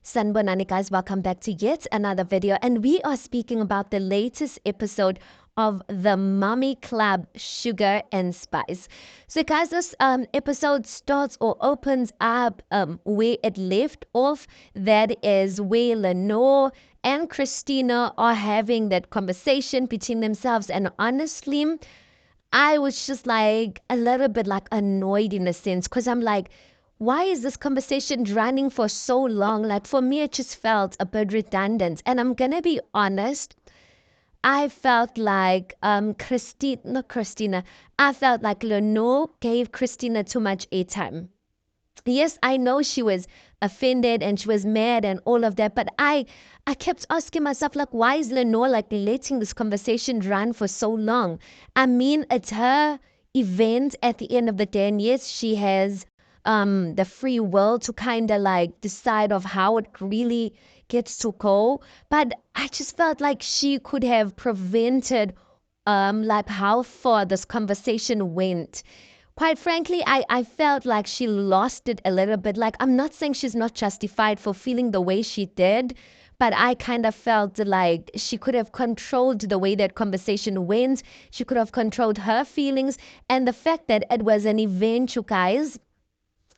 Sanbonani guys, welcome back to yet another video, and we are speaking about the latest episode of the Mommy Club Sugar and Spice. So guys, this episode starts or opens up where it left off. That is where Lenore and Christinah are having that conversation between themselves, and honestly, I was just like a little bit like annoyed in a sense, because I'm like, why is this conversation running for so long? Like for me, it just felt a bit redundant. And I'm gonna be honest, I felt like not Christina. I felt like Lenore gave Christina too much airtime. Yes, I know she was offended and she was mad and all of that, but I kept asking myself, like, why is Lenore like letting this conversation run for so long? I mean, it's her event at the end of the day, and yes, she has the free will to kind of like decide of how it really gets to go, but I just felt like she could have prevented like how far this conversation went. Quite frankly, I felt like she lost it a little bit. Like, I'm not saying she's not justified for feeling the way she did, but I kind of felt like she could have controlled the way that conversation went. She could have controlled her feelings. And the fact that it was an event, you guys,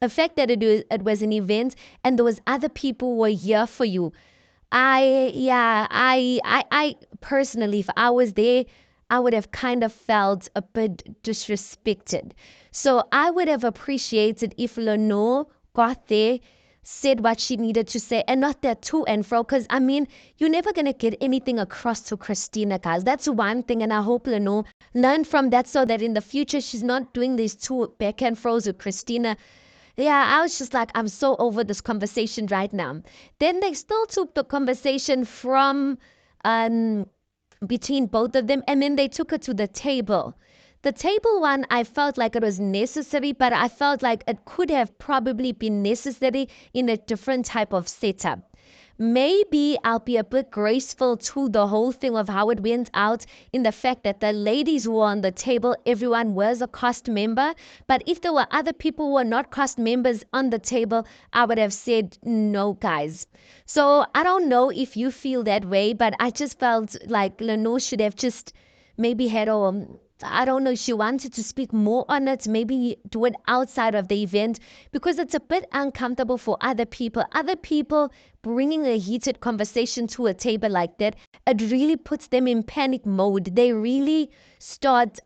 the fact that it was an event and there was other people who were here for you. I personally, if I was there, I would have kind of felt a bit disrespected. So I would have appreciated if Lenore got there, said what she needed to say, and not that to and fro. Because I mean, you're never gonna get anything across to Christinah, guys. That's one thing, and I hope Lenore learned from that so that in the future she's not doing these two back and fro's with Christinah. Yeah, I was just like, I'm so over this conversation right now. Then they still took the conversation from um between both of them, and then they took it to the table. The table one, I felt like it was necessary, but I felt like it could have probably been necessary in a different type of setup. Maybe I'll be a bit graceful to the whole thing of how it went out in the fact that the ladies were on the table, everyone was a cast member. But if there were other people who were not cast members on the table, I would have said no, guys. So I don't know if you feel that way, but I just felt like Lenore should have just maybe had a, I don't know, she wanted to speak more on it, maybe do it outside of the event, because it's a bit uncomfortable for other people. Other people bringing a heated conversation to a table like that, it really puts them in panic mode. They really start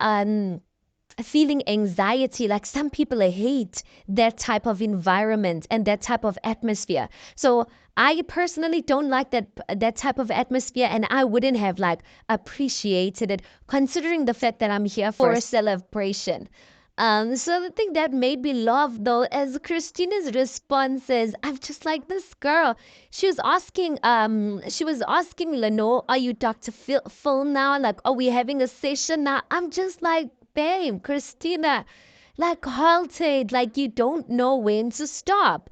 feeling anxiety. Like some people hate that type of environment and that type of atmosphere. So I personally don't like that type of atmosphere, and I wouldn't have like appreciated it, considering the fact that I'm here for a celebration. So the thing that made me laugh though, as Christina's responses, I'm just like, this girl. She was asking Lenore, "Are you Dr. Phil now? Like, are we having a session now?" I'm just like, babe, Christinah, like halted, like you don't know when to stop.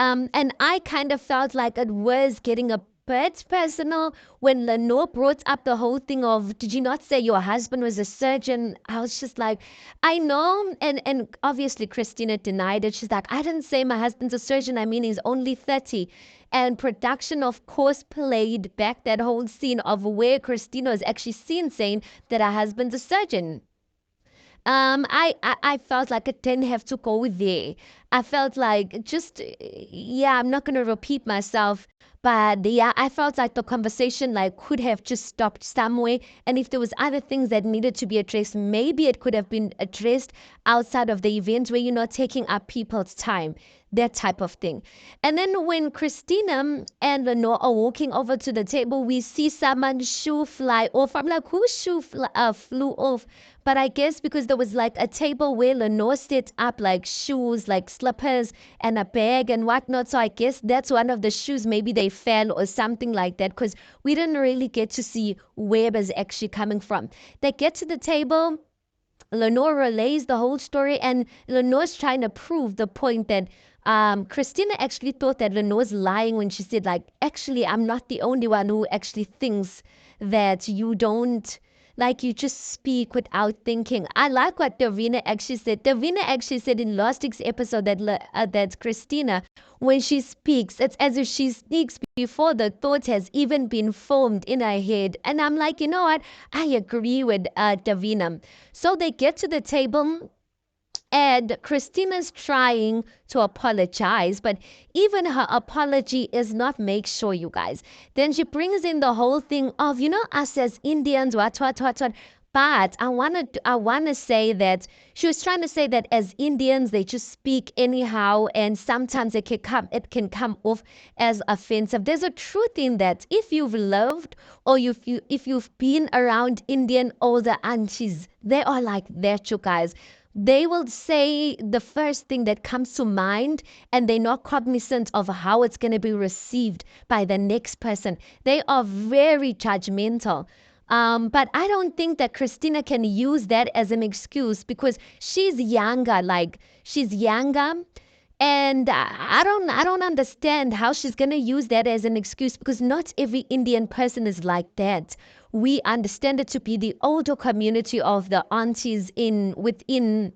And I kind of felt like it was getting a bit personal when Lenore brought up the whole thing of, did you not say your husband was a surgeon? I was just like, I know. And obviously Christinah denied it. She's like, I didn't say my husband's a surgeon. I mean, he's only 30. And production, of course, played back that whole scene of where Christinah was actually seen saying that her husband's a surgeon. I felt like it didn't have to go there. I felt like just, yeah, I'm not going to repeat myself, but yeah, I felt like the conversation like could have just stopped somewhere. And if there was other things that needed to be addressed, maybe it could have been addressed outside of the event where you're not taking up people's time, that type of thing. And then when Christinah and Lenore are walking over to the table, we see someone's shoe fly off. I'm like, whose shoe flew off? But I guess because there was like a table where Lenore set up like shoes, like slippers and a bag and whatnot. So I guess that's one of the shoes. Maybe they fell or something like that, because we didn't really get to see where it was actually coming from. They get to the table. Lenore relays the whole story, and Lenore's trying to prove the point that Christinah actually thought that Lenore's lying when she said, like, actually, I'm not the only one who actually thinks that you don't, like, you just speak without thinking. I like what Davina actually said. Davina actually said in last week's episode that Christinah when she speaks. It's as if she speaks before the thought has even been formed in her head. And I'm like, you know what? I agree with Davina. So they get to the table. And Christina's trying to apologize, but even her apology is not make sure, you guys. Then she brings in the whole thing of, us as Indians, what. But I wanna say that she was trying to say that as Indians they just speak anyhow, and sometimes it can come off as offensive. There's a truth in that. If you've loved or if you've been around Indian older aunties, they are like that, you guys. They will say the first thing that comes to mind, and they're not cognizant of how it's going to be received by the next person. They are very judgmental. But I don't think that Christinah can use that as an excuse because she's younger. Like, she's younger, and I don't understand how she's gonna use that as an excuse because not every Indian person is like that. We understand it to be the older community of the aunties within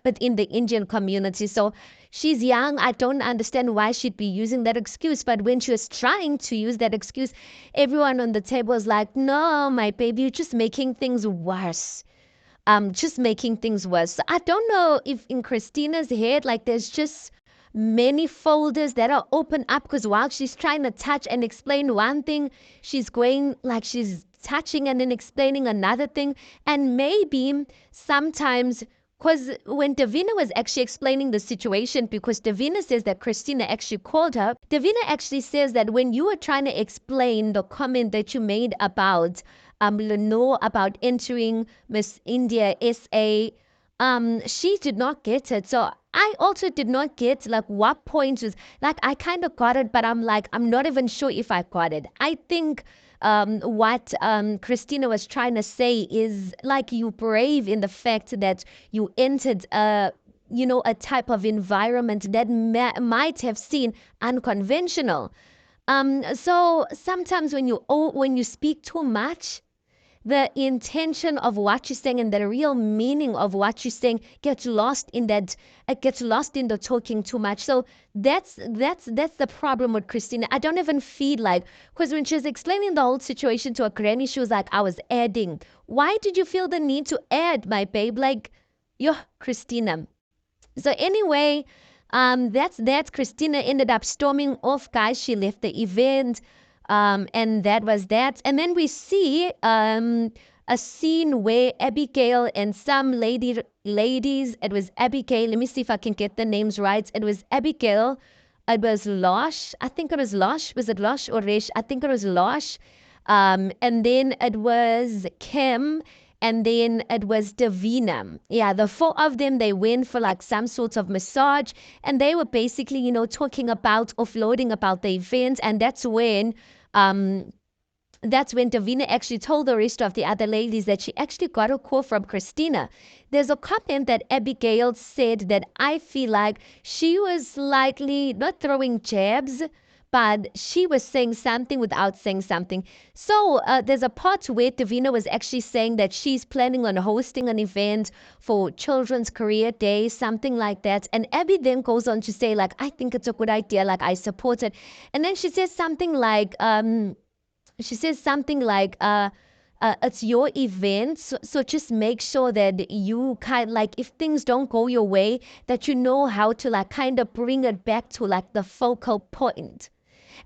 the Indian community. So she's young. I don't understand why she'd be using that excuse. But when she was trying to use that excuse, everyone on the table was like, no, my baby, you're just making things worse. Just making things worse. So I don't know if in Christina's head, like there's just many folders that are open up because while she's trying to touch and explain one thing, she's going like she's touching and then explaining another thing. And maybe sometimes because when Davina was actually explaining the situation, because Davina says that Christinah actually called her, Davina actually says that when you were trying to explain the comment that you made about Lenore about entering Miss India SA, she did not get it. So I also did not get like what point was like I kind of got it, but I'm like, I'm not even sure if I got it. I think what Christinah was trying to say is like you brave in the fact that you entered a type of environment that might have seemed unconventional. So sometimes when you speak too much, the intention of what you're saying and the real meaning of what you're saying gets lost in that. It gets lost in the talking too much. So that's the problem with Christinah. I don't even feel like, because when she was explaining the whole situation to her granny, she was like, I was adding. Why did you feel the need to add, my babe? Like, yo, Christinah. So anyway, that's Christinah ended up storming off, guys. She left the event, and that was that. And then we see a scene where Abigail and some ladies. It was Abigail. Let me see if I can get the names right. It was Abigail. It was Losh. I think it was Losh. Was it Losh or Resh? I think it was Losh. And then it was Kim, and then it was Davina. Yeah, the four of them, they went for like some sort of massage, and they were basically, talking about offloading about the event, and um that's when Davina actually told the rest of the other ladies that she actually got a call from Christinah. There's a comment that Abigail said that I feel like she was likely not throwing jabs, but she was saying something without saying something. So there's a part where Davina was actually saying that she's planning on hosting an event for Children's Career Day, something like that. And Abby then goes on to say, like, I think it's a good idea, like I support it. And then she says something like it's your event, so just make sure that you kind like if things don't go your way, that you know how to like kind of bring it back to like the focal point.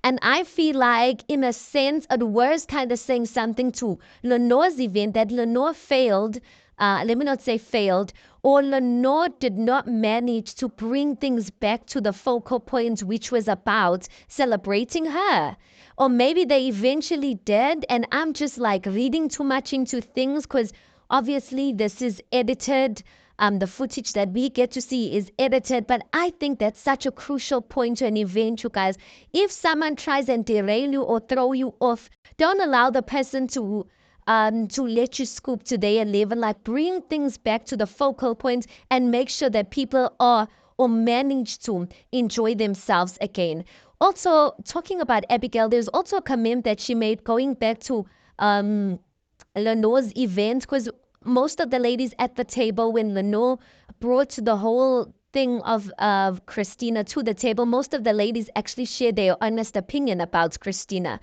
And I feel like, in a sense, it was kind of saying something to Lenore's event that Lenore failed. Let me not say failed, or Lenore did not manage to bring things back to the focal point, which was about celebrating her. Or maybe they eventually did, and I'm just like reading too much into things because obviously this is edited. The footage that we get to see is edited, but I think that's such a crucial point to an event, you guys. If someone tries and derail you or throw you off, don't allow the person to let you scoop to their level. Like, bring things back to the focal point and make sure that people are or manage to enjoy themselves again. Also, talking about Abigail, there's also a comment that she made going back to Lenore's event, because most of the ladies at the table, when Lenore brought the whole thing of Christinah to the table. Most of the ladies actually share their honest opinion about Christinah.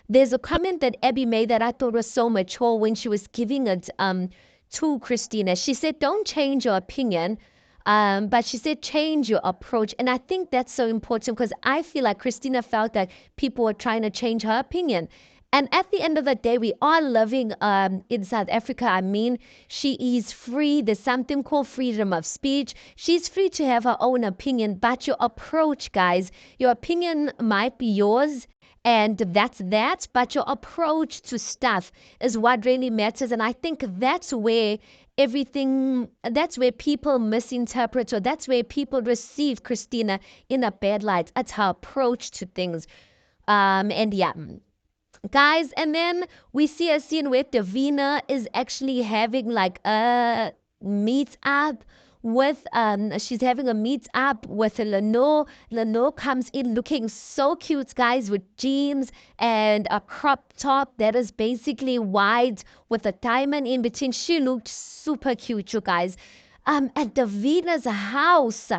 There's a comment that Abby made that I thought was so mature when she was giving it to Christinah. She said, "Don't change your opinion." But she said, change your approach. And I think that's so important because I feel like Christinah felt that people were trying to change her opinion. And at the end of the day, we are living in South Africa. I mean, she is free. There's something called freedom of speech. She's free to have her own opinion, but your approach, guys, your opinion might be yours. And that's that, but your approach to stuff is what really matters. And I think that's where people misinterpret, or that's where people receive Christinah in a bad light. It's her approach to things. And yeah, guys, and then we see a scene where Davina is actually having like a meet up with she's having a meet up with Lenore. Lenore comes in looking so cute, guys, with jeans and a crop top that is basically wide with a diamond in between. She looked super cute, you guys. At Davina's house.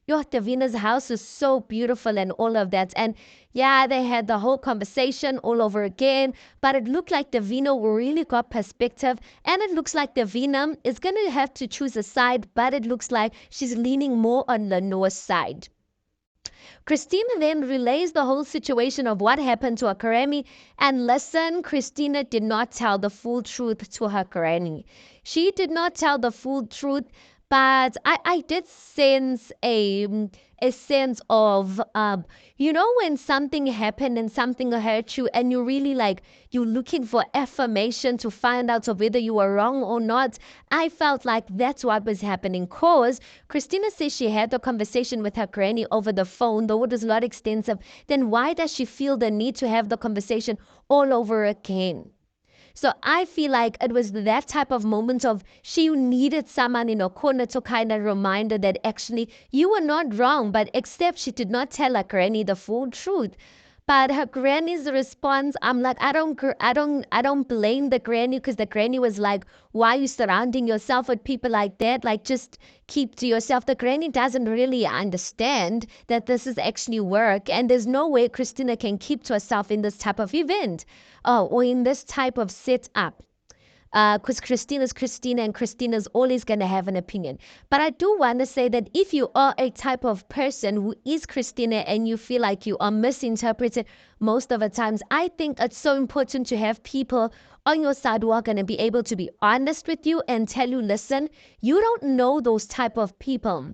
Your Davina's house is so beautiful and all of that. And yeah, they had the whole conversation all over again, but it looked like Davina really got perspective, and it looks like Davina is going to have to choose a side, but it looks like she's leaning more on Lenore's side. Christinah then relays the whole situation of what happened to her granny, and listen, Christinah did not tell the full truth to her granny. She did not tell the full truth, but I did sense a sense of when something happened and something hurt you and you really like you're looking for affirmation to find out of whether you were wrong or not. I felt like that's what was happening, cause Christinah says she had a conversation with her granny over the phone, though it was not extensive. Then why does she feel the need to have the conversation all over again? So I feel like it was that type of moment of she needed someone in her corner to kind of remind her that actually you were not wrong, but except she did not tell her granny the full truth. But her granny's response, I'm like, I don't blame the granny, because the granny was like, why are you surrounding yourself with people like that? Like, just keep to yourself. The granny doesn't really understand that this is actually work, and there's no way Christinah can keep to herself in this type of event, or in this type of setup. Because Christinah's Christinah, and Christinah's always going to have an opinion. But I do want to say that if you are a type of person who is Christinah and you feel like you are misinterpreted most of the times, I think it's so important to have people on your side who are going to be able to be honest with you and tell you, listen, you don't know those type of people.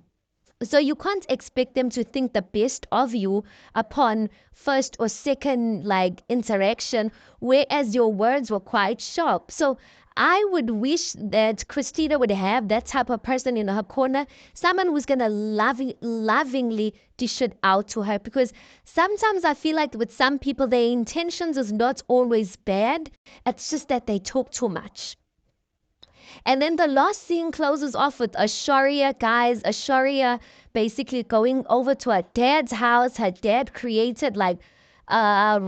So you can't expect them to think the best of you upon first or second like interaction, whereas your words were quite sharp. So I would wish that Christinah would have that type of person in her corner, someone who's gonna lovingly dish it out to her. Because sometimes I feel like with some people, their intentions is not always bad. It's just that they talk too much. And then the last scene closes off with Aishwarya, guys. Aishwarya basically going over to her dad's house. Her dad created like a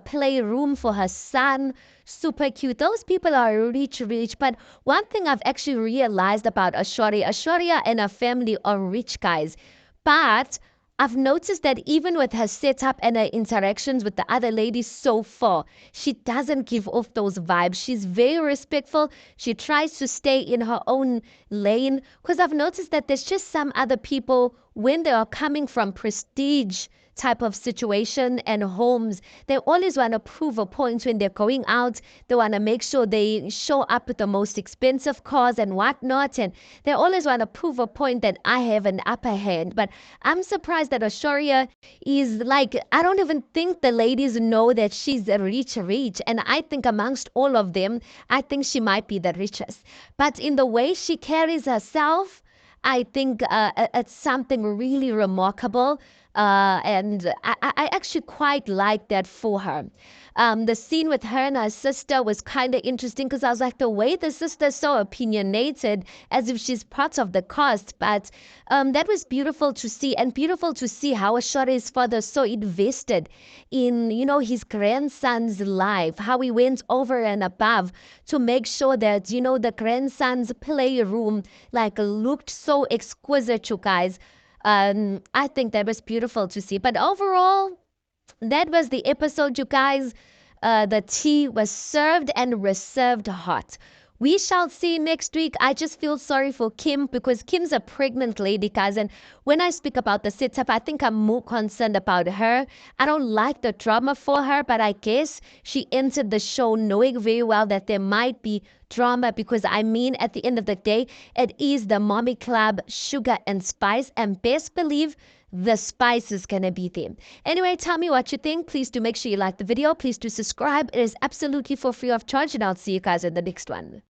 playroom for her son. Super cute. Those people are rich, rich. But one thing I've actually realized about Aishwarya and her family are rich, guys. But I've noticed that even with her setup and her interactions with the other ladies so far, she doesn't give off those vibes. She's very respectful. She tries to stay in her own lane. Because I've noticed that there's just some other people, when they are coming from prestige type of situation and homes, they always want to prove a point when they're going out. They want to make sure they show up with the most expensive cars and whatnot, and they always want to prove a point that I have an upper hand. But I'm surprised that Aishwarya is like, I don't even think the ladies know that she's a rich, and I think amongst all of them, I think she might be the richest. But in the way she carries herself, I think it's something really remarkable. And I actually quite like that for her. The scene with her and her sister was kind of interesting because I was like, the way the sister's so opinionated, as if she's part of the cast. But that was beautiful to see, and beautiful to see how Ashore's father so invested in, his grandson's life, how he went over and above to make sure that, the grandson's playroom like looked so exquisite, you guys. I think that was beautiful to see. But overall, that was the episode, you guys. The tea was served and reserved hot. We shall see next week. I just feel sorry for Kim because Kim's a pregnant lady, guys. And when I speak about the setup, I think I'm more concerned about her. I don't like the drama for her, but I guess she entered the show knowing very well that there might be drama because, I mean, at the end of the day, it is the Mommy Club, Sugar and Spice. And best believe the spice is gonna be there. Anyway, tell me what you think. Please do make sure you like the video. Please do subscribe. It is absolutely for free of charge, and I'll see you guys in the next one.